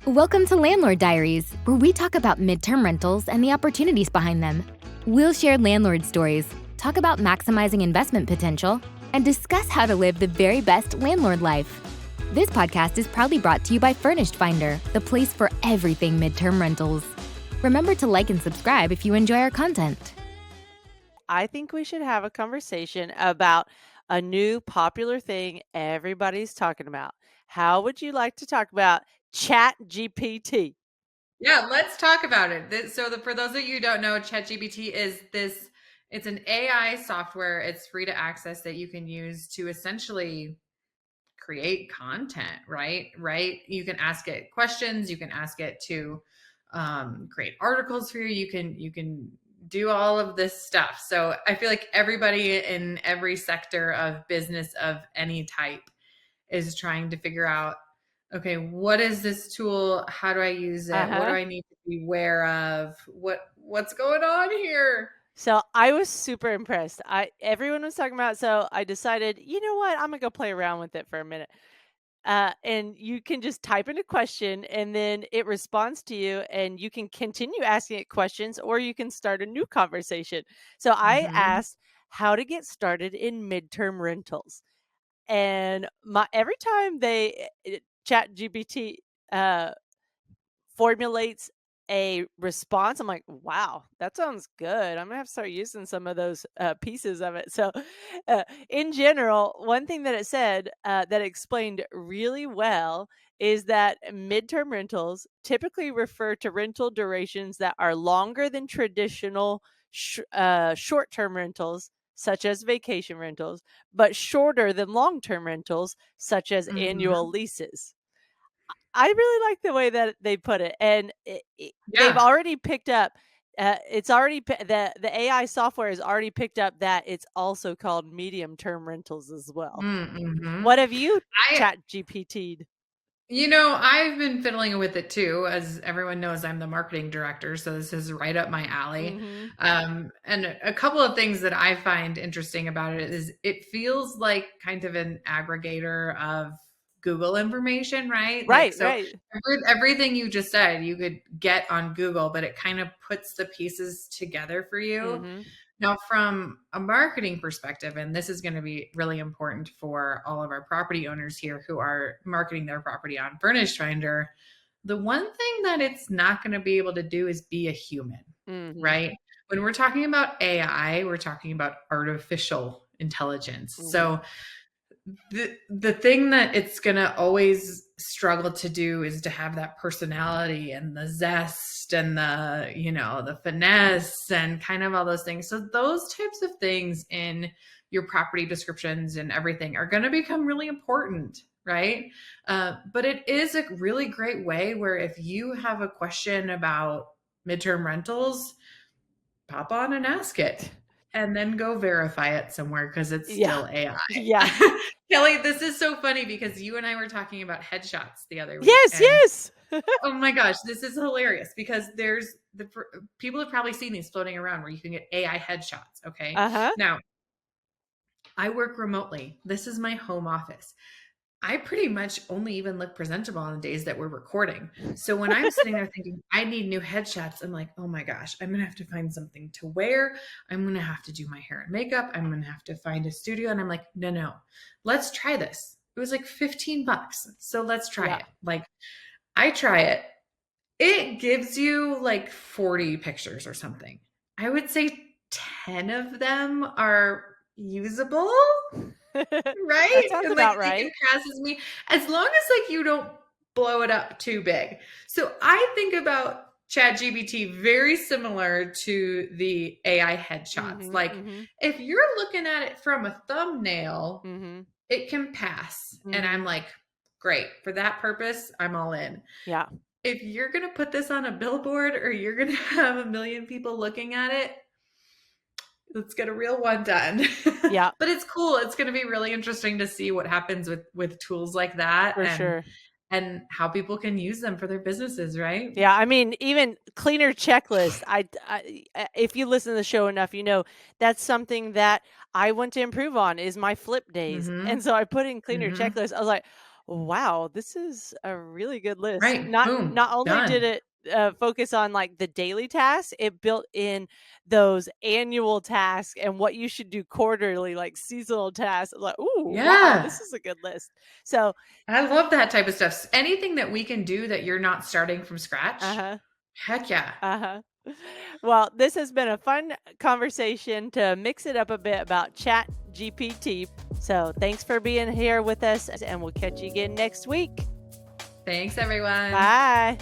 Welcome to Landlord Diaries, where we talk about midterm rentals and the opportunities behind them. We'll share landlord stories, talk about maximizing investment potential, and discuss how to live the very best landlord life. This podcast is proudly brought to you by Furnished Finder, the place for everything midterm rentals. Remember to like and subscribe if you enjoy our content. I think we should have a conversation about a new popular thing everybody's talking about. How would you like to talk about ChatGPT? Yeah, let's talk about it. For those of you who don't know, ChatGPT is this, it's an AI software. It's free to access that you can use to essentially create content, right? Right. You can ask it questions. You can ask it to create articles for you. You can do all of this stuff. So I feel like everybody in every sector of business of any type is trying to figure out, okay, what is this tool? How do I use it? What do I need to be aware of? What's going on here? So I was super impressed. Everyone was talking about it, so I decided, you know what, I'm gonna go play around with it for a minute. And you can just type in a question and then it responds to you, and you can continue asking it questions or you can start a new conversation. So I asked how to get started in midterm rentals. And every time ChatGPT formulates a response, I'm like, wow, that sounds good. I'm gonna have to start using some of those pieces of it. So, in general, one thing that it said that explained really well is that midterm rentals typically refer to rental durations that are longer than traditional short-term rentals, such as vacation rentals, but shorter than long-term rentals, such as annual leases. I really like the way that they put it, and they've already picked up. It's already the AI software has already picked up that it's also called medium-term rentals as well. What have you ChatGPT'd? I've been fiddling with it too. As everyone knows, I'm the marketing director, so this is right up my alley. And a couple of things that I find interesting about it is it feels like kind of an aggregator of Google information, right? Right. Everything you just said, you could get on Google, but it kind of puts the pieces together for you. Now, from a marketing perspective, and this is going to be really important for all of our property owners here who are marketing their property on Furnished Finder, the one thing that it's not going to be able to do is be a human, right? When we're talking about AI, we're talking about artificial intelligence. So the thing that it's going to always struggle to do is to have that personality and the zest and the finesse and kind of all those things. So those types of things in your property descriptions and everything are going to become really important, right? But it is a really great way where if you have a question about midterm rentals, pop on and ask it. And then go verify it somewhere because it's still AI. Yeah. Kelly, this is so funny because you and I were talking about headshots the other week. Yes. Oh my gosh, this is hilarious because people have probably seen these floating around where you can get AI headshots. Okay. Now, I work remotely. This is my home office. I pretty much only even look presentable on the days that we're recording. So when I'm sitting there thinking, I need new headshots, I'm like, oh my gosh, I'm going to have to find something to wear. I'm going to have to do my hair and makeup. I'm going to have to find a studio. And I'm like, no, let's try this. It was like $15. So let's try it. Like I try it. It gives you like 40 pictures or something. I would say 10 of them are usable. Right? That sounds about right. It passes me as long as you don't blow it up too big. So I think about ChatGPT very similar to the AI headshots. If you're looking at it from a thumbnail, it can pass. And I'm like, great. For that purpose, I'm all in. Yeah. If you're going to put this on a billboard or you're going to have 1 million people looking at it, let's get a real one done. Yeah. But it's cool. It's going to be really interesting to see what happens with tools like that. For sure. And how people can use them for their businesses, right? Yeah, I mean, even cleaner checklist. If you listen to the show enough, you know that's something that I want to improve on is my flip days. And so I put in cleaner checklist. I was like, Wow, this is a really good list. Right. Boom. Not only did Done. it focus on like the daily tasks, it built in those annual tasks and what you should do quarterly, like seasonal tasks. Like, ooh, wow, this Yeah. is a good list. So, I love that type of stuff. Anything that we can do that you're not starting from scratch. uh-huh. Heck yeah. Uh-huh. Well, this has been a fun conversation to mix it up a bit about Chat GPT. So thanks for being here with us, and we'll catch you again next week. Thanks, everyone. Bye.